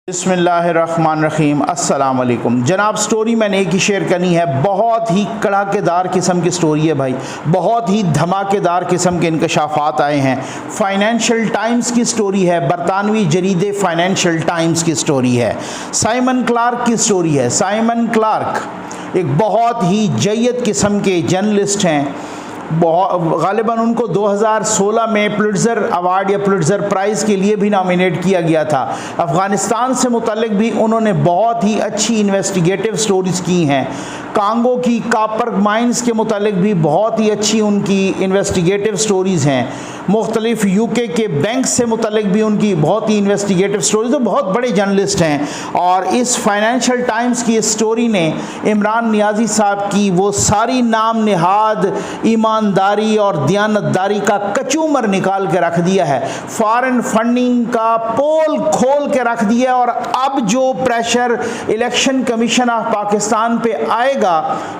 बिस्मिल्लाहिर्रहमानिर्रहीम अस्सलाम वालेकुम जनाब। स्टोरी मैंने एक ही शेयर करनी है। बहुत ही कड़ाकेदार किस्म की स्टोरी है भाई, बहुत ही धमाकेदार किस्म के इंकशाफात आए हैं। फाइनेंशियल टाइम्स की स्टोरी है, बरतानवी जरीदे फाइनेंशियल टाइम्स की स्टोरी है। साइमन क्लार्क की स्टोरी है। साइमन क्लार्क एक बहुत ही जय्यद किस्म के जर्नलिस्ट हैं। गालिबन उनको 2016 में पुलिट्ज़र अवार्ड या पुलिट्ज़र प्राइज़ के लिए भी नॉमिनेट किया गया था। अफ़गानिस्तान से मुतल्लिक भी उन्होंने बहुत ही अच्छी इन्वेस्टिगेटिव स्टोरीज़ की हैं। कांगो की कापर माइंस के मुतल्लिक भी बहुत ही अच्छी उनकी इन्वेस्टिगेटिव स्टोरीज़ हैं। मुख्तलिफ यूके के बैंक से मुतल्लिक भी उनकी बहुत ही इन्वेस्टिगेटिव स्टोरीज़, तो बहुत बड़े जर्नलिस्ट हैं। और इस फाइनेंशियल टाइम्स की स्टोरी ने इमरान नियाज़ी साहब की वो सारी नाम निहाद ईमानदारी और दयानतदारी का कचूमर निकाल के रख दिया है। फॉरेन फंडिंग का पोल खोल के रख दिया। और अब जो pressure election commission of Pakistan पे आएगा,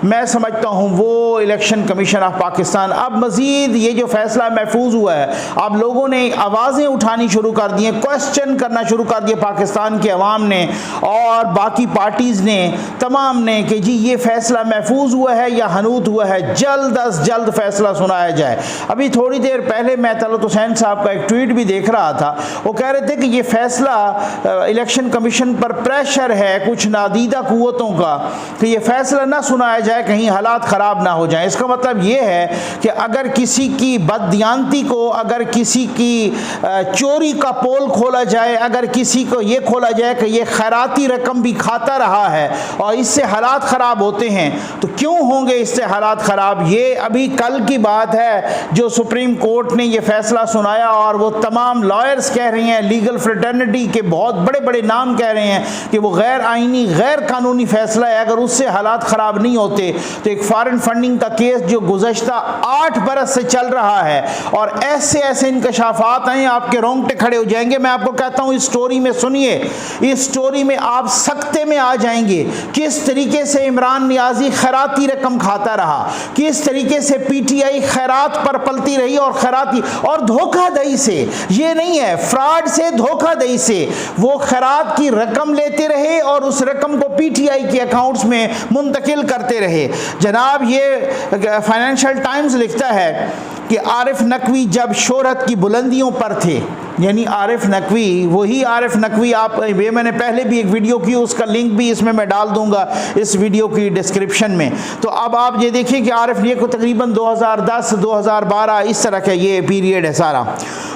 मैं समझता हूँ वो इलेक्शन कमीशन ऑफ पाकिस्तान अब मज़ीद ये जो फैसला महफूज हुआ है, अब लोगों ने आवाज़ें उठानी शुरू कर दी हैं, क्वेश्चन करना शुरू कर दिया पाकिस्तान के अवाम ने और बाकी पार्टीज़ ने, तमाम ने, कि जी ये फैसला महफूज हुआ है या हनूत हुआ है, जल्द अज जल्द फैसला सुनाया जाए। अभी थोड़ी देर पहले मैं तलत हुसैन साहब का एक ट्वीट भी देख रहा था। वो कह रहे थे कि ये फैसला इलेक्शन कमीशन पर प्रेशर है कुछ नादीदा कुव्वतों का कि ये फैसला ना सुनाया जाए, कहीं हालात ख़राब ना हो जाए। इसका मतलब ये है कि अगर किसी की बददियानती को, अगर किसी की चोरी का पोल खोला जाए, अगर किसी को ये खोला जाए कि ये खैराती रकम भी खाता रहा है और इससे हालात ख़राब होते हैं, तो क्यों होंगे इससे हालात ख़राब? ये अभी कल की बात है जो सुप्रीम कोर्ट ने ये फैसला सुनाया और वो तमाम लॉयर्स कह रहे हैं, लीगल फ्रेटर्निटी के बहुत बड़े बड़े नाम कह रहे हैं कि वो गैर आइनी गैर कानूनी फैसला है। अगर उससे हालात ख़राब नहीं होते तो एक फॉरेन फंडिंग का केस जो गुज़श्ता 8 बरस से चल रहा है और ऐसे ऐसे इंकशाफात हैं, आपके रोंगटे खड़े हो जाएंगे। मैं आपको कहता हूँ इस स्टोरी में सुनिए, इस स्टोरी में आप सकते में आ जाएंगे किस तरीके से इमरान नियाज़ी खैराती रकम खाता रहा, किस तरीके से पीटीआई खैरात पर पलती रही और खैराती और धोखाधड़ी से, ये नहीं है फ्रॉड से, धोखाधड़ी से वो खैरात की रकम लेते रहे और उस रकम को पीटीआई के अकाउंट्स में मुंतकिल करते रहे। जनाब ये फाइनेंशियल टाइम्स लिखता है कि आरिफ नकवी जब शोहरत की बुलंदियों पर थे, यानी आरिफ नकवी, वही आरिफ नकवी, आप ये मैंने पहले भी एक वीडियो की, उसका लिंक भी इसमें मैं डाल दूंगा इस वीडियो की डिस्क्रिप्शन में। तो अब आप ये देखिए कि आरिफ ये को तकरीबन 2010-2012 इस तरह का ये पीरियड है सारा।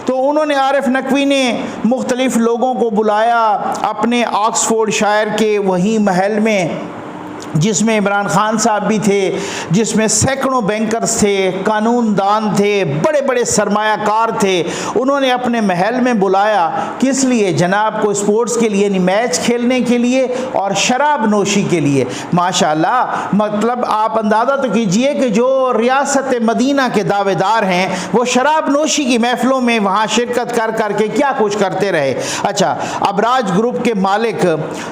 तो उन्होंने, आरिफ नकवी ने मुख्तलिफ लोगों को बुलाया अपने ऑक्सफोर्ड शायर के वही महल में, जिसमें इमरान खान साहब भी थे, जिसमें सैकड़ों बैंकर्स थे, कानूनदान थे, बड़े बड़े सरमायाकार थे। उन्होंने अपने महल में बुलाया, किस लिए जनाब को? स्पोर्ट्स के लिए, नहीं मैच खेलने के लिए और शराब नोशी के लिए। माशाल्लाह, मतलब आप अंदाज़ा तो कीजिए कि जो रियासत मदीना के दावेदार हैं वो शराब नोशी की महफिलों में वहाँ शिरकत कर करके क्या कुछ करते रहे। अच्छा, अबराज ग्रुप के मालिक,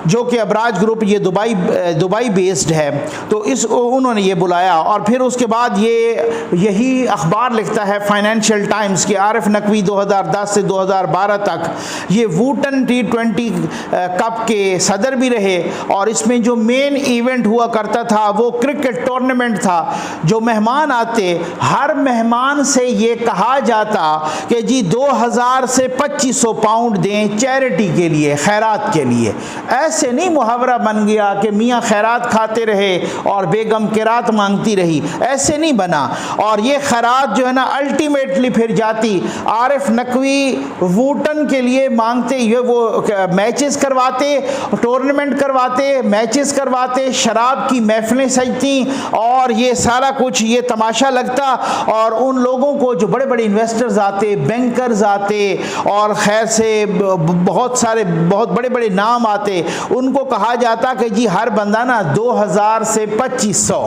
जो कि अबराज ग्रुप ये दुबई बेस्ड है, तो उन्होंने ये बुलाया। और फिर उसके बाद यही अखबार लिखता है फाइनेंशियल टाइम्स कि आरिफ नकवी 2010 से 2012 तक ये वुटन T20 कप के सदर भी रहे और इसमें जो मेन इवेंट हुआ करता था वो क्रिकेट टूर्नामेंट था। जो मेहमान आते, हर मेहमान से ये कहा जाता कि जी 2000 से 2500 पाउंड दें चैरिटी के लिए, खैरात के लिए। ऐसे नहीं मुहावरा बन गया कि मियाँ खैरात खाते रहे और बेगम किरात मांगती रही, ऐसे नहीं बना। और ये खैरात जो है ना अल्टीमेटली फिर जाती, आरिफ नकवी वोटन के लिए मांगते, ये वो मैचेस करवाते, टूर्नामेंट करवाते, मैचेस करवाते, शराब की महफिलें सजती और ये सारा कुछ ये तमाशा लगता। और उन लोगों को जो बड़े बड़े इन्वेस्टर्स आते, बैंकर्स आते और खैर से बहुत सारे बहुत बड़े बड़े नाम आते, उनको कहा जाता कि जी हर बंदा ना 2000 से 2500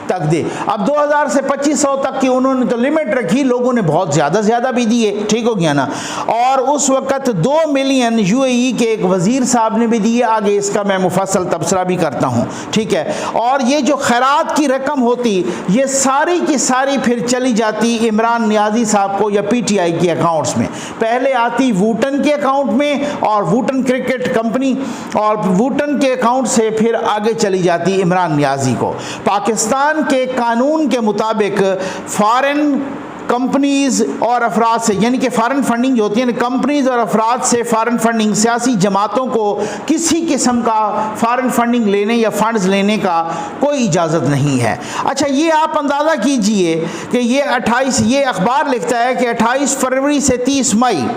तक दे। अब 2000 से 2500 तक की उन्होंने तो लिमिट रखी, लोगों ने बहुत ज़्यादा भी दिए, ठीक हो गया ना। और उस वक़्त 2 मिलियन यूएई के एक वज़ीर साहब ने भी दिए, आगे इसका मैं मुफस्सल तबसरा भी करता हूँ, ठीक है। और ये जो खैरात की रकम होती, ये सारी की सारी फिर चली जाती इमरान नियाज़ी साहब को या पीटीआई के अकाउंट्स में। पहले आती वूटन के अकाउंट में और वूटन क्रिकेट कंपनी, और वूटन के अकाउंट से फिर आगे चली जाती इमरान नियाज़ी को। पाकिस्तान के कानून के मुताबिक फॉरेन कंपनीज़ और अफराद से, यानी कि फ़ॉरेन फंडिंग जो होती है, कंपनीज़ और अफराद से फ़ॉरेन फंडिंग, सियासी जमातों को किसी किस्म का फ़ॉरेन फंडिंग लेने या फ़ंड्स लेने का कोई इजाज़त नहीं है। अच्छा, ये आप अंदाज़ा कीजिए कि ये अखबार लिखता है कि 28 फरवरी से 30 मई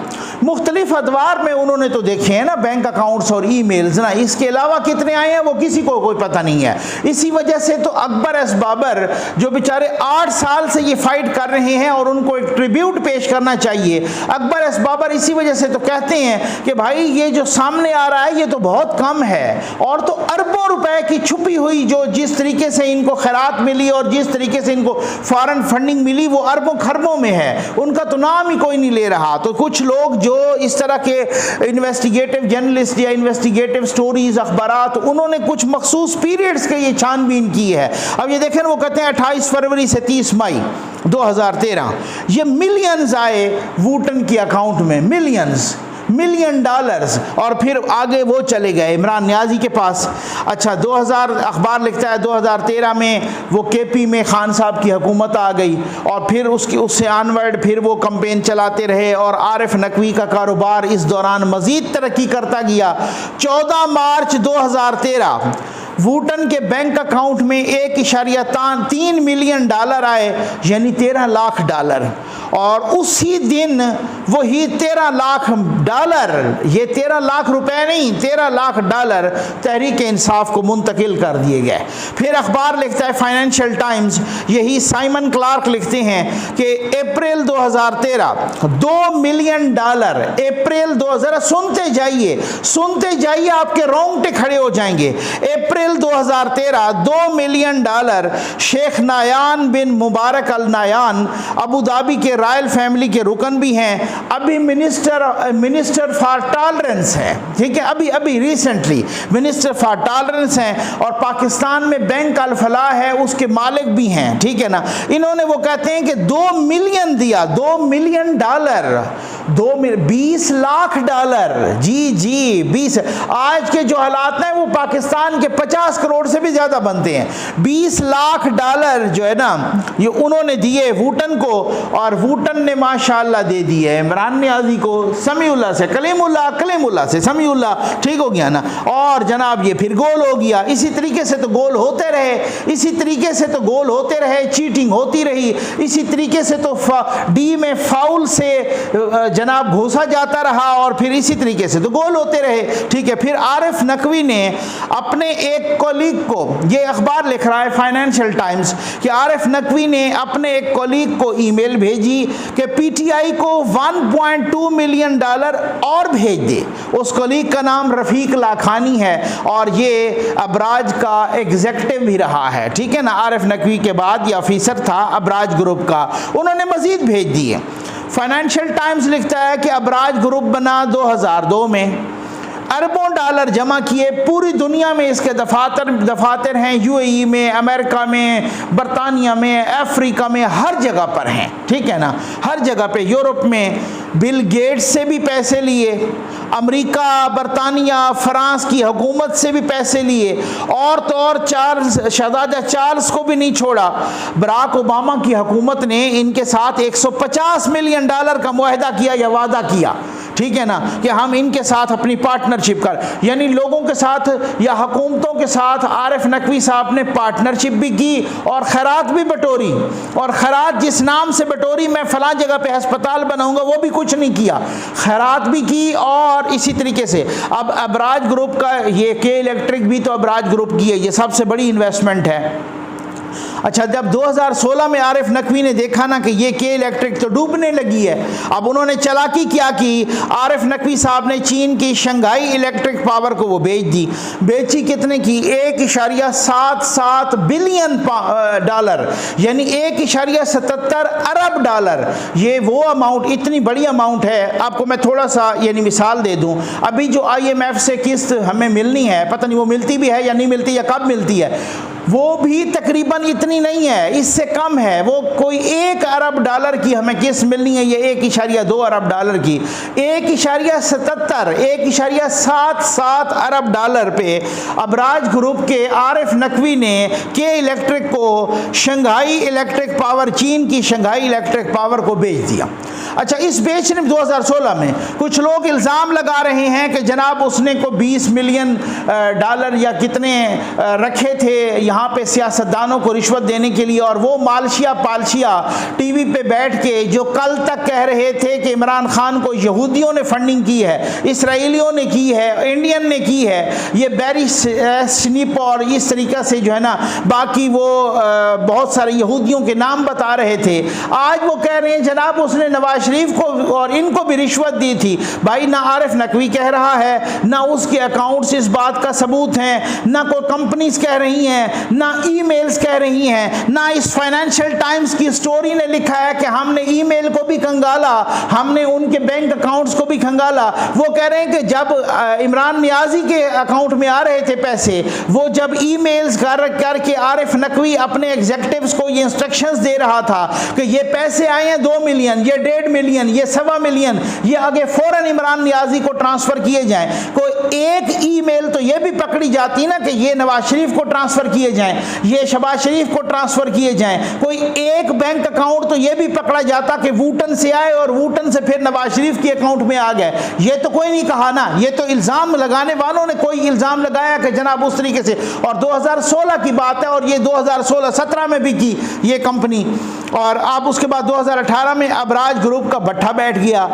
मुख्तलिफ अदवार में उन्होंने तो देखे हैं ना बैंक अकाउंट्स और ईमेल्स ना, इसके अलावा कितने आए हैं वो किसी को कोई पता नहीं है। इसी वजह से तो अकबर एस बाबर जो बेचारे 8 साल से ये फाइट कर रहे हैं और उनको एक ट्रिब्यूट पेश करना चाहिए, अकबर एस बाबर इसी वजह से तो कहते हैं कि भाई ये जो सामने आ रहा है ये तो बहुत कम है, और तो अरबों रुपए की छुपी हुई जो जिस तरीके से इनको खैरात मिली और जिस तरीके से इनको फॉरेन फंडिंग मिली वो अरबों खरबों में है, उनका तो नाम ही कोई नहीं ले रहा। तो कुछ लोग जो इस तरह के इन्वेस्टिगेटिव जर्नलिस्ट या इन्वेस्टिगेटिव स्टोरीज अखबारात, उन्होंने कुछ मखसूस पीरियड्स के ये छानबीन की है। अब ये देखें, वो कहते हैं 28 फरवरी से 30 मई 2013 ये मिलियंस आए वूटन के अकाउंट में, मिलियन डॉलर्स, और फिर आगे वो चले गए इमरान नियाज़ी के पास। अच्छा, 2000 अखबार लिखता है 2013 में वो केपी में खान साहब की हुकूमत आ गई, और फिर उससे ऑनवर्ड फिर वो कैंपेन चलाते रहे, और आरिफ नकवी का कारोबार इस दौरान मज़ीद तरक्की करता गया। 14 मार्च 2013 वूटन के बैंक अकाउंट में 1.3 मिलियन डॉलर आए, यानी 13 लाख डॉलर, और उसी दिन वही 13 लाख डॉलर, ये 13 लाख रुपए नहीं, 13 लाख डॉलर तहरीक इंसाफ को मुंतकिल कर दिए गए। फिर अखबार लिखता है फाइनेंशियल टाइम्स, यही साइमन क्लार्क लिखते हैं कि अप्रैल 2013 $2 मिलियन, अप्रैल 2000, सुनते जाइए आपके रोंगटे खड़े हो जाएंगे। अप्रैल 2013 $2 मिलियन शेख नायान बिन मुबारक अल नायान, अबू धाबी के रॉयल फैमिली के रुकन भी हैं, अभी मिनिस्टर फॉर टॉलरेंस है, ठीक है, अभी रिसेंटली मिनिस्टर फॉर टॉलरेंस हैं, और पाकिस्तान में बैंक अल फलाह है उसके मालिक भी हैं, ठीक है ना। इन्होंने वो कहते हैं कि 2 मिलियन दिया, $2 मिलियन, 20 लाख डॉलर, जी 20, आज के जो हालात हैं वो पाकिस्तान के 50 करोड़ से भी ज़्यादा बनते हैं। 20 लाख डॉलर जो है ना ये उन्होंने दिए वूटन को, और वूटन ने माशाअल्लाह दे दिए इमरान नियाज़ी को, समीउल्लाह से कलीमुल्लाह से समीउल्लाह, ठीक हो गया ना। और जनाब ये फिर गोल हो गया। इसी तरीके से तो गोल होते रहे, चीटिंग होती रही, इसी तरीके से तो डी में फाउल से जनाब घुसा जाता रहा, और फिर इसी तरीके से तो गोल होते रहे, ठीक है। फिर आरिफ नकवी ने अपने एक कॉलीग को, ये अखबार लिख रहा है फाइनेंशियल टाइम्स, कि आरिफ नकवी ने अपने एक कॉलीग को ईमेल भेजी कि पीटीआई को $1.2 मिलियन और भेज दे। उस कॉलीग का नाम रफीक लाखानी है, और ये अबराज का एग्जेक्टिव भी रहा है, ठीक है ना। आरिफ नकवी के बाद ये ऑफिसर था अबराज ग्रुप का, उन्होंने मजीद भेज दिए। फाइनेंशियल टाइम्स लिखता है कि अबराज ग्रुप बना 2002 में, अरबों डॉलर जमा किए, पूरी दुनिया में इसके दफातर हैं, यूएई में, अमेरिका में, बरतानिया में, अफ्रीका में, हर जगह पर हैं, ठीक है ना, हर जगह पे। यूरोप में बिल गेट्स से भी पैसे लिए, अमेरिका, बरतानिया, फ्रांस की हुकूमत से भी पैसे लिए, और तो और शहजादा चार्ल्स को भी नहीं छोड़ा। बराक ओबामा की हुकूमत ने इनके साथ $150 मिलियन का मुआहदा किया या वादा किया, ठीक है ना, कि हम इनके साथ अपनी पार्टनरशिप कर, यानी लोगों के साथ या हुकूमतों के साथ आरिफ नकवी साहब ने पार्टनरशिप भी की और खैरात भी बटोरी, और खैरात जिस नाम से बटोरी, मैं फलां जगह पे अस्पताल बनाऊंगा, वो भी कुछ नहीं किया, खैरात भी की। और इसी तरीके से अब अबराज ग्रुप का ये के इलेक्ट्रिक भी तो अबराज ग्रुप की है, ये सबसे बड़ी इन्वेस्टमेंट है। अच्छा, जब 2016 में आरिफ नकवी ने देखा ना कि ये के इलेक्ट्रिक तो डूबने लगी है, अब उन्होंने चालाकी क्या की, आरिफ नकवी साहब ने चीन की शंघाई इलेक्ट्रिक पावर को वो बेच दी। बेची कितने की? 1.77 बिलियन डॉलर, यानी 1.77 अरब डॉलर। ये वो अमाउंट, इतनी बड़ी अमाउंट है। आपको मैं थोड़ा सा यानी मिसाल दे दूं, अभी जो IMF से किस्त हमें मिलनी है, पता नहीं वो मिलती भी है या नहीं मिलती या कब मिलती है, वो भी तकरीबन इतनी नहीं है, इससे कम है। वो कोई 1 अरब डॉलर की हमें किस्त मिलनी है, ये 1.2 अरब डॉलर की। 1.77 अरब डॉलर पे अबराज ग्रुप के आरिफ नकवी ने के इलेक्ट्रिक को, शंघाई इलेक्ट्रिक पावर, चीन की शंघाई इलेक्ट्रिक पावर को बेच दिया। अच्छा, इस बेचने में 2016 में कुछ लोग इल्ज़ाम लगा रहे हैं कि जनाब उसने को 20 मिलियन डॉलर या कितने रखे थे यहाँ पे सियासतदानों को रिश्वत देने के लिए, और वो मालशिया पालशिया टीवी पे बैठ के जो कल तक कह रहे थे कि इमरान खान को यहूदियों ने फंडिंग की है, इसराइलियों ने की है, इंडियन ने की है, ये बैरी स्निप और इस तरीक़े से जो है ना बाकी वो बहुत सारे यहूदियों के नाम बता रहे थे। आज वो कह रहे हैं जनाब उसने नवाज शरीफ को और इनको भी रिश्वत दी थी। भाई, ना आरिफ नकवी कह रहा है, ना उसके अकाउंट्स इस बात का सबूत हैं, ना कोई कंपनीज कह रही हैं, ना ईमेल्स कह रही हैं, ना इस फाइनेंशियल टाइम्स की स्टोरी ने लिखा है कि हमने ईमेल को भी खंगाला, हमने उनके बैंक अकाउंट्स को भी खंगाला। वो कह रहे हैं कि जब इमरान नियाजी के अकाउंट में आ रहे थे पैसे, वो जब ईमेल्स करके आरिफ नकवी अपने एग्जीक्यूटिव्स को ये इंस्ट्रक्शंस दे रहा था कि ये पैसे आए हैं 2 मिलियन, ये 1.5 मिलियन, ये 1.25 मिलियन, ये आगे फौरन इमरान नियाजी को ट्रांसफर किए जाएं। कोई एक ईमेल तो ये भी पकड़ी जाती ना कि ये नवाज शरीफ को ट्रांसफर किए जाएं, ये शहबाज शरीफ को ट्रांसफर किए जाएं। कोई एक बैंक अकाउंट तो ये भी पकड़ा जाता कि वूटन से आए और वूटन से फिर नवाज शरीफ के अकाउंट में आ गए। ये तो कोई नहीं कहा ना, ये तो इल्जाम लगाने वालों ने कोई इल्जाम लगाया कि जनाब उस तरीके से। और 2016 की बात है, और ये 2016-17 में भी की ये कंपनी, और अब उसके बाद 2018 में अबराज ग्रुप का भट्ठा बैठ गया।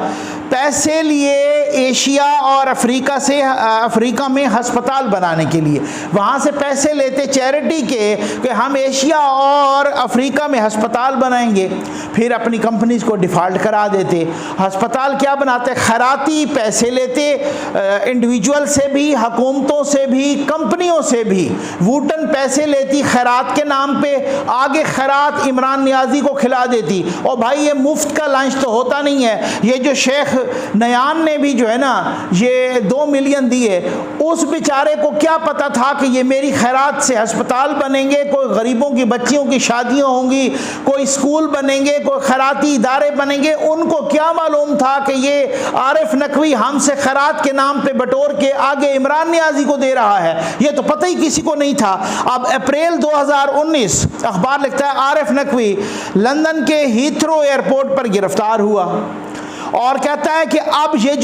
पैसे लिए एशिया और अफ्रीका से, अफ्रीका में हस्पताल बनाने के लिए, वहाँ से पैसे लेते चैरिटी के कि हम एशिया और अफ्रीका में हस्पताल बनाएंगे, फिर अपनी कंपनीज को डिफ़ॉल्ट करा देते। हस्पताल क्या बनाते? खैराती पैसे लेते, इंडिविजुअल से भी, हुकूमतों से भी, कंपनियों से भी। वूटन पैसे लेती खैरात के नाम पे, आगे खैरात इमरान नियाजी को खिला देती। और भाई ये मुफ्त का लंच तो होता नहीं है। ये जो शेख नयान ने भी जो है ना ये 2 मिलियन दिए, उस बेचारे को क्या पता था कि ये मेरी खैरात से अस्पताल बनेंगे, कोई गरीबों की बच्चियों की शादियां होंगी, कोई स्कूल बनेंगे, कोई खैराती इदारे बनेंगे। उनको क्या मालूम था कि ये आरिफ नकवी हमसे खैरात के नाम पे बटोर के आगे इमरान नियाजी को दे रहा है? ये तो पता ही किसी को नहीं था। अब अप्रैल 2019 अखबार लिखता है आरिफ नकवी लंदन के हीथ्रो एयरपोर्ट पर गिरफ्तार हुआ, और कहता है कि अब ये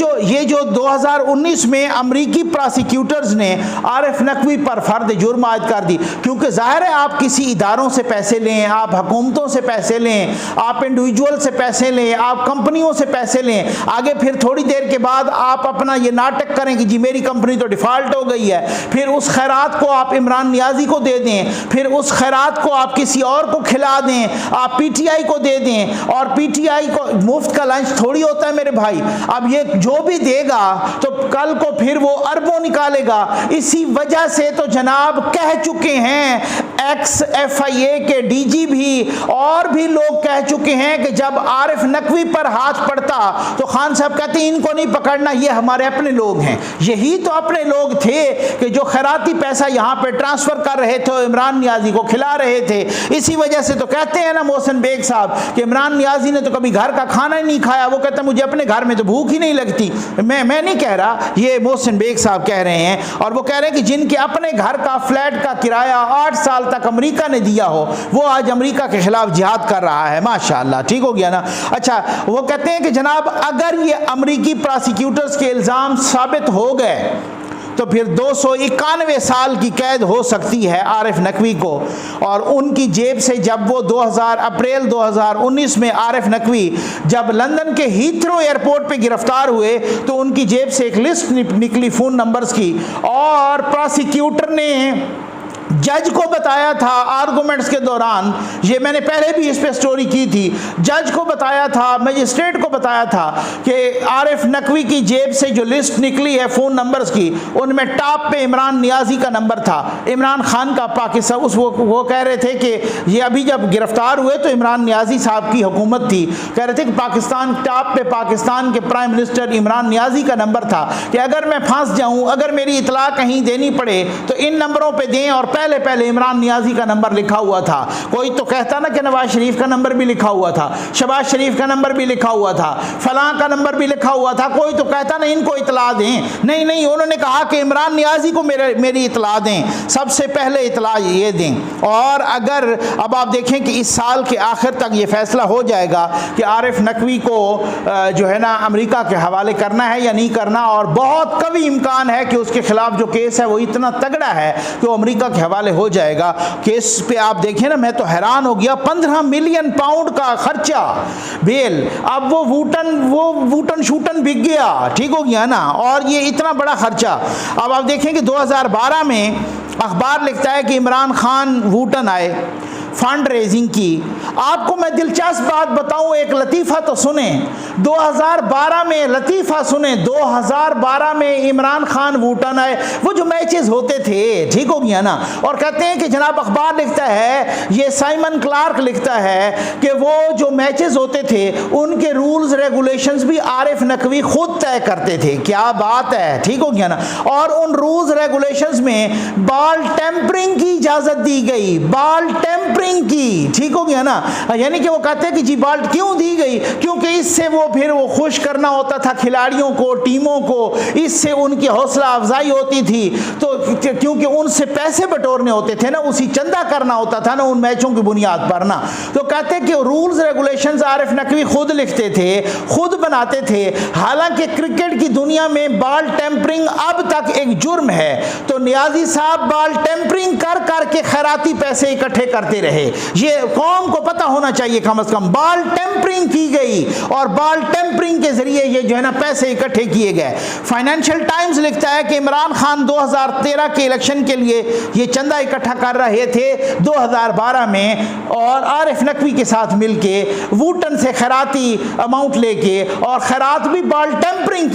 जो 2019 में अमरीकी प्रोसिक्यूटर्स ने आरिफ नकवी पर फर्द जुर्म आयद कर दी। क्योंकि जाहिर है आप किसी इदारों से पैसे लें, आप हुकूमतों से पैसे लें, आप इंडिविजुअल से पैसे लें, आप कंपनियों से पैसे लें, आगे फिर थोड़ी देर के बाद आप अपना ये नाटक करें कि जी मेरी कंपनी तो डिफ़ॉल्ट हो गई है, फिर उस खैरात को आप इमरान नियाजी को दे दें, फिर उस खैरात को आप किसी और को खिला दें, आप PTI को दे दें, और PTI को मुफ्त का लंच थोड़ी होता है मेरे भाई। अब ये जो भी देगा तो कल को फिर वो अरबों निकालेगा। इसी वजह से तो जनाब कह चुके हैं ex-FIA के DG भी, और भी लोग कह चुके हैं कि जब आरिफ नकवी पर हाथ पड़ता तो खान साहब कहते हैं इनको नहीं पकड़ना, ये हमारे अपने लोग हैं। यही तो अपने लोग थे कि जो खैराती पैसा यहाँ पे ट्रांसफर कर रहे थे, इमरान नियाजी को खिला रहे थे। इसी वजह से तो कहते हैं ना मोहसिन बेग साहब कि इमरान नियाजी ने तो कभी घर का खाना ही नहीं खाया। वो कहते हैं मुझे अपने घर में तो भूख ही नहीं लगती। मैं नहीं कह रहा, ये मोहसिन बेग साहब कह रहे हैं। और वो कह रहे हैं कि जिनके अपने घर का फ्लैट का किराया 8 साल तक अमेरिका ने दिया हो, वो आज अमेरिका के खिलाफ जिहाद कर रहा है। माशाअल्लाह, ठीक हो गया ना। अच्छा, वो कहते हैं कि जनाब अगर ये अमेरिकी प्रोसिक्यूटर्स के इल्ज़ाम साबित हो गए तो फिर 291 साल की कैद हो सकती है आरिफ नकवी को। और उनकी जेब से जब वो अप्रैल 2019 में आरिफ नकवी जब लंदन के हीथ्रो एयरपोर्ट पे गिरफ्तार हुए तो उनकी जेब से एक लिस्ट निकली फ़ोन नंबर्स की, और प्रोसिक्यूटर ने जज को बताया था आर्गुमेंट्स के दौरान, ये मैंने पहले भी इस पे स्टोरी की थी, जज को बताया था, मजिस्ट्रेट को बताया था कि आरिफ नकवी की जेब से जो लिस्ट निकली है फ़ोन नंबर्स की, उनमें टॉप पे इमरान नियाज़ी का नंबर था, इमरान खान का पाकिस्तान। वो कह रहे थे कि ये अभी जब गिरफ्तार हुए तो इमरान नियाज़ी साहब की हुकूमत थी, कह रहे थे कि पाकिस्तान टॉप पे पाकिस्तान के प्राइम मिनिस्टर इमरान नियाज़ी का नंबर था कि अगर मैं फंस जाऊँ, अगर मेरी इतला कहीं देनी पड़े तो इन नंबरों पर दें, और पहले पहले इमरान नियाज़ी का नंबर लिखा हुआ था। कोई तो कहता ना कि नवाज शरीफ का नंबर भी लिखा हुआ था, शहबाज शरीफ का नंबर भी लिखा हुआ था, फलां का नंबर भी लिखा हुआ था, कोई तो कहता ना इनको इतला दें, नहीं नहीं, उन्होंने कहा कि इमरान नियाज़ी को मेरी इतला दें, सबसे पहले इतला ये दें। और अगर अब आप देखें कि इस साल के आखिर तक ये फैसला हो जाएगा कि आरिफ नकवी को जो है ना अमेरिका के हवाले करना है या नहीं करना, और बहुत कभी इम्कान है कि उसके खिलाफ जो केस है वो इतना तगड़ा है कि वो अमेरिका के हवाले हो जाएगा। केस पे आप देखें ना, मैं तो हैरान हो गया, 15 मिलियन पाउंड का खर्चा बेल। अब वो वूटन शूटन बिक गया, ठीक हो गया ना, और ये इतना बड़ा खर्चा। अब आप देखें कि 2012 में अखबार लिखता है कि इमरान खान वूटन आए, फंड रेजिंग की। आपको मैं दिलचस्प बात बताऊं, एक लतीफ़ा तो सुने, 2012 में लतीफ़ा सुने, 2012 में इमरान खान वूटन आए, वो जो मैचेस होते थे, ठीक हो गया ना, और कहते हैं कि जनाब अखबार लिखता है, ये साइमन क्लार्क लिखता है कि वो जो मैचेस होते थे उनके रूल्स रेगुलेशंस भी आरिफ नकवी खुद तय करते थे। क्या बात है, ठीक हो गया ना। और उन रूल्स रेगुलेशंस में बॉल टेम्परिंग की इजाज़त दी गई, बॉल टेम्परिंग की, ठीक हो गया ना। यानी कि वो कहते हैं कि जी बॉल क्यों दी गई, क्योंकि इससे वो फिर वो खुश करना होता था खिलाड़ियों को, टीमों को, इससे उनकी हौसला अफजाई होती थी, तो क्योंकि उनसे पैसे बटोरने होते थे ना, उसी चंदा करना होता था ना उन मैचों की बुनियाद पर ना। तो कहते हैं कि रूल्स रेगुलेशंस आरिफ नकवी खुद लिखते थे, खुद बनाते थे। हालांकि क्रिकेट की दुनिया में बॉल टेम्परिंग अब तक एक जुर्म है, तो नियाज़ी साहब बॉल टेम्परिंग कर करके खैराती पैसे इकट्ठे करते रहे। ये कौम को पता होना चाहिए कम से कम, बॉल टेम्परिंग की गई और बॉल टेम्परिंग के जरिए ये जो है ना पैसे इकट्ठे किए गए। फाइनेंशियल टाइम्स लिखता है कि इमरान खान 2013 के इलेक्शन के लिए ये चंदा इकट्ठा कर रहे थे 2012 में, और आरिफ नकवी के साथ मिलके वूटन से खैराती अमाउंट लेके, और खैरात भी बॉल टेम्परिंग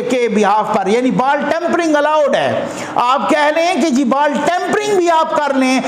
के बिहाफ पर, यानी बॉल टेम्परिंग अलाउड है। आप कह लें कि जी बॉल टेम्परिंग भी आप कर लें,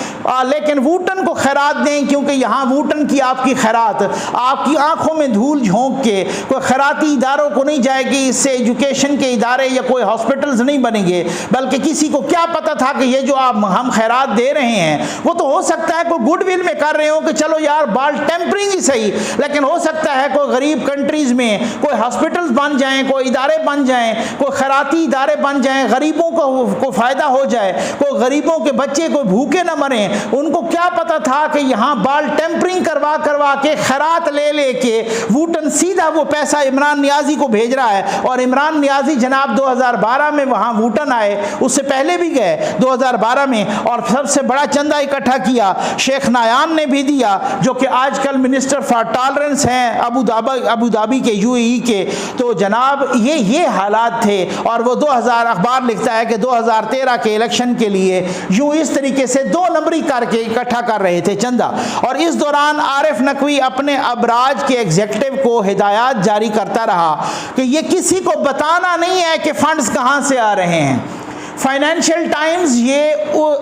लेकिन वूटन को खैरात दें, क्योंकि यहाँ वूटन की आपकी खैरात आपकी आंखों में धूल झोंक के कोई खैराती इदारों को नहीं जाएगी, इससे एजुकेशन के इदारे या कोई हॉस्पिटल्स नहीं बनेंगे, बल्कि किसी को क्या पता था कि ये जो हम खैरात दे रहे हैं वो तो हो सकता है कोई गुडविल में कर रहे हो कि चलो यार बॉल टेम्परिंग ही सही, लेकिन हो सकता है कोई गरीब कंट्रीज में कोई हॉस्पिटल्स बन जाएं, कोई इदारे बन जाएं, कोई खैराती इदारे बन जाएं, गरीबों को फ़ायदा हो जाए, कोई गरीबों के बच्चे कोई भूखे ना मरें। उनको क्या पता था कि यहाँ बॉल टेम्परिंग करवा के खैरात ले के वूटन सीधा वो पैसा इमरान नियाज़ी को भेज रहा है। और इमरान नियाज़ी जनाब 2012 में वहाँ वूटन आए, उससे पहले भी गए 2012 में, और सबसे बड़ा चंदा इकट्ठा किया शेख नायान ने भी दिया, जो कि आजकल मिनिस्टर फॉर टॉलरेंस हैं अबू धाबी के, यूएई के। तो जनाब ये हालात थे, और वो 2000 अखबार लिखता है कि 2013 के इलेक्शन के लिए यूं इस तरीके से 2 नंबरी करके इकट्ठा कर रहे थे चंदा। और इस दौरान आरिफ नकवी अपने अबराज के एग्जीक्यूटिव को हिदायत जारी करता रहा कि ये किसी को बताना नहीं है कि फंड्स कहां से आ रहे हैं। फाइनेंशियल टाइम्स ये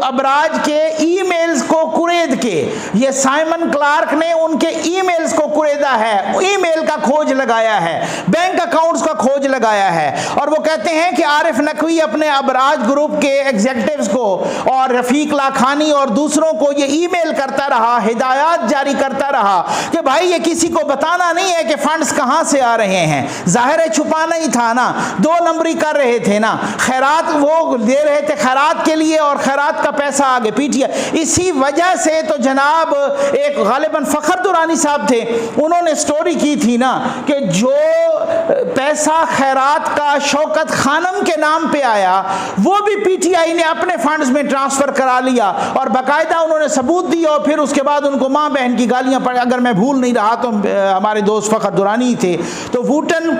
अबराज के ईमेल्स को कुरेद के, ये साइमन क्लार्क ने उनके ईमेल्स को कुरेदा है, ईमेल का खोज लगाया है, बैंक अकाउंट्स का खोज लगाया है, और वो कहते हैं कि आरिफ नकवी अपने अबराज ग्रुप के एग्जीक्यूटिव्स को और रफीक लाखानी और दूसरों को ये ईमेल करता रहा, हिदायत जारी करता रहा कि भाई ये किसी को बताना नहीं है कि फंड्स कहां से आ रहे हैं। जाहिर है छुपाना ही था ना, 2 नंबरी कर रहे थे ना, खैरात वो दे रहे थे खैरात के लिए, और खैरात का पैसा आगे पीटिए। इसी वजह से तो जनाब एक गालिबन फखर दुरानी साहब थे, उन्होंने स्टोरी की थी ना कि जो पैसा खैरात का शौकत खानम के नाम पे आया वो भी पीटीआई ने अपने फंड्स में ट्रांसफर करा लिया, और बाकायदा उन्होंने सबूत दिया, और फिर उसके बाद उनको माँ बहन की गालियां पड़ी। अगर मैं भूल नहीं रहा तो हमारे दोस्त फखर दुरानी थे। तो वूटन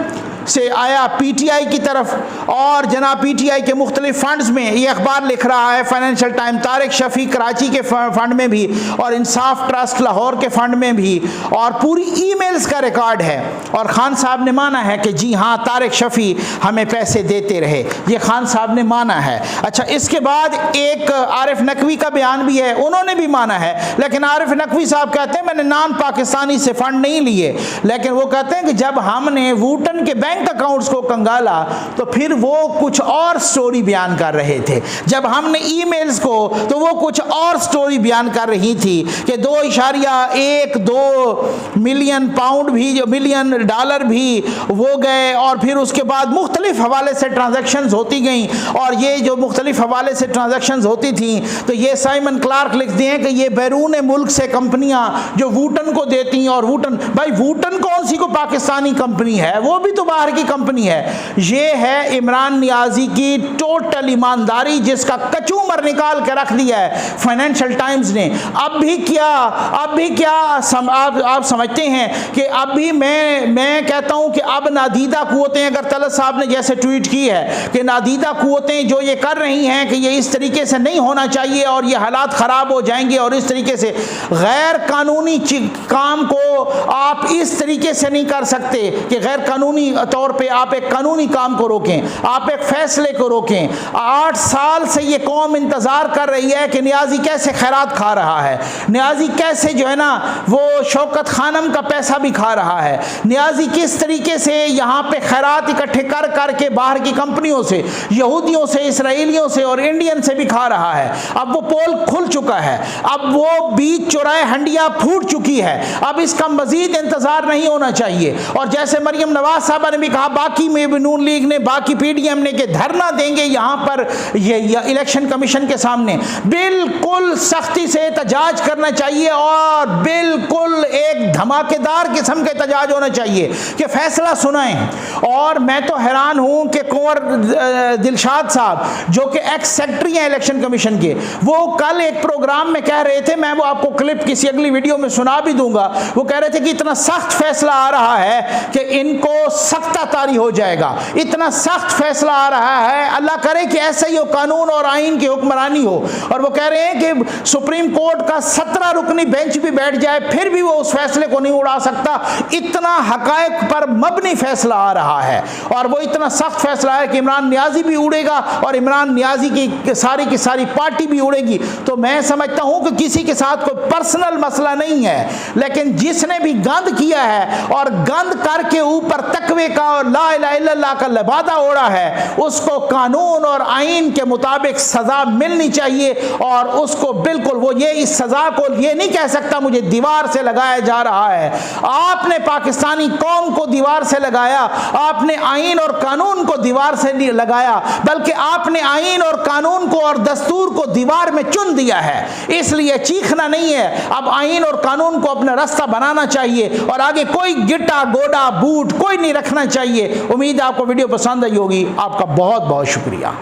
से आया पीटीआई की तरफ, और जनाब पीटीआई के मुख्तलिफ फंड्स में ये अखबार लिख रहा है फाइनेंशियल टाइम, तारिक शफी कराची के फंड में भी और इंसाफ ट्रस्ट लाहौर के फंड में भी, और पूरी ईमेल्स का रिकॉर्ड है। और खान साहब ने माना है कि जी हाँ तारिक शफी हमें पैसे देते रहे, ये खान साहब ने माना है। अच्छा, इसके बाद एक आरिफ नकवी का बयान भी है, उन्होंने भी माना है, लेकिन आरिफ नकवी साहब कहते हैं मैंने नॉन पाकिस्तानी से फंड नहीं लिए, लेकिन वो कहते हैं कि जब हमने वूटन के बैंक अकाउंट्स को कंगाला तो फिर वो कुछ और स्टोरी बयान कर रहे थे, जब हमने ईमेल्स को तो वो कुछ और स्टोरी बयान कर रही थी कि 2.12 मिलियन पाउंड भी, जो मिलियन डॉलर भी वो गए, और फिर उसके बाद मुख्तलिफ हवाले से ट्रांजैक्शंस होती गई। और ये जो मुख्तलिफ हवाले से ट्रांजैक्शंस होती थी तो ये साइमन क्लार्क लिखते हैं कि ये बैरून मुल्क से कंपनियां जो वूटन को देती हैं, और वूटन, भाई वूटन कौन सी को पाकिस्तानी कंपनी है, वो भी तो बाहर की कंपनी है। ये है इमरान नियाजी की टोटल ईमानदारी, जिसका कचूमर निकाल के रख दिया है फाइनेंशियल टाइम्स ने। अब भी क्या आप समझते हैं कि अब भी मैं कहता हूं कि अब नादीदा कुव्वतें, अगर तलत साहब ने जैसे ट्वीट की है कि नादीदा कुव्वतें जो ये कर रही हैं कि ये इस तरीके से नहीं होना चाहिए और ये हालात ख़राब हो जाएंगे, और इस तरीके से गैर कानूनी काम को आप इस तरीके से नहीं कर सकते कि गैर कानूनी तौर पे आप एक कानूनी काम को रोकें, आप एक फैसले को रोकें। 8 साल से ये कौम इंतज़ार कर रही है कि नियाजी कैसे खैरात खा रहा है, नियाजी कैसे जो है ना वो शौकत खानम का पैसा भी खा रहा है, नियाजी किस तरीके से यहाँ पे खैरात इकट्ठे कर करके बाहर की कंपनियों से, यहूदियों से, इसराइलियों से और इंडियन से भी खा रहा है। अब वो पोल खुल चुका है, अब वो बीच चौराहे हंडिया फूट चुकी है, अब इसका मजीद इंतजार नहीं होना चाहिए। और जैसे मरियम नवाज साहबा ने भी कहा, बाकी में भी नून लीग ने, बाकी पीडीएम ने, कि धरना देंगे यहाँ पर ये इलेक्शन कमीशन के सामने, बिल्कुल सख्ती से एहतजाज करना चाहिए और बिल्कुल एक धमाकेदार किस्म के एहतजाज होना चाहिए कि फैसला सुनाएं। और मैं तो हैरान हूं कि कुंवर दिलशाद साहब जो कि एक्स सेक्रेटरी हैं इलेक्शन कमीशन के, वो कल एक प्रोग्राम में कह रहे थे, मैं वो आपको क्लिप किसी अगली वीडियो में सुना भी दूंगा, वो कह रहे थे कि इतना सख्त फैसला आ रहा है कि इनको सख्ता तारी हो जाएगा, इतना सख्त फैसला आ रहा है, अल्लाह करे कि ऐसा ही हो, कानून और आइन की हुक्मरानी हो। और वो कह रहे हैं कि सुप्रीम कोर्ट का 17 रुकनी बेंच भी बैठ जाए फिर भी वो उस फैसले को नहीं उड़ा सकता, इतना हकायक पर मबनी फैसला आ रहा है। और वो इतना सख्त फैसला है कि इमरान नियाजी भी उड़ेगा और इमरान नियाजी की सारी पार्टी भी उड़ेगी। तो मैं समझता हूं कि किसी के साथ कोई पर्सनल मसला नहीं है, लेकिन जिसने भी गंद किया है और गंद करके ऊपर तकवे का और ला इलाहा इल्लल्लाह का लिबादा ओढ़ा है, उसको कानून और आइन के मुताबिक सजा मिलनी चाहिए। और उसको बिल्कुल वो ये इस सजा को ये नहीं कह सकता मुझे दीवार से लगाया जा रहा है। आपने पाकिस्तानी कौम को दीवार से लगाया, आपने आइन और कानून को दीवार से नहीं लगाया, बल्कि आपने आइन और कानून को और दस्तूर को दीवार में चुन दिया है। इसलिए चीखना नहीं है, अब आइन और कानून को अपना रास्ता बनाना चाहिए और आगे कोई गिट्टा गोडा बूट कोई नहीं रखना चाहिए। उम्मीद है आपको वीडियो पसंद आई होगी। आपका बहुत बहुत शुक्रिया।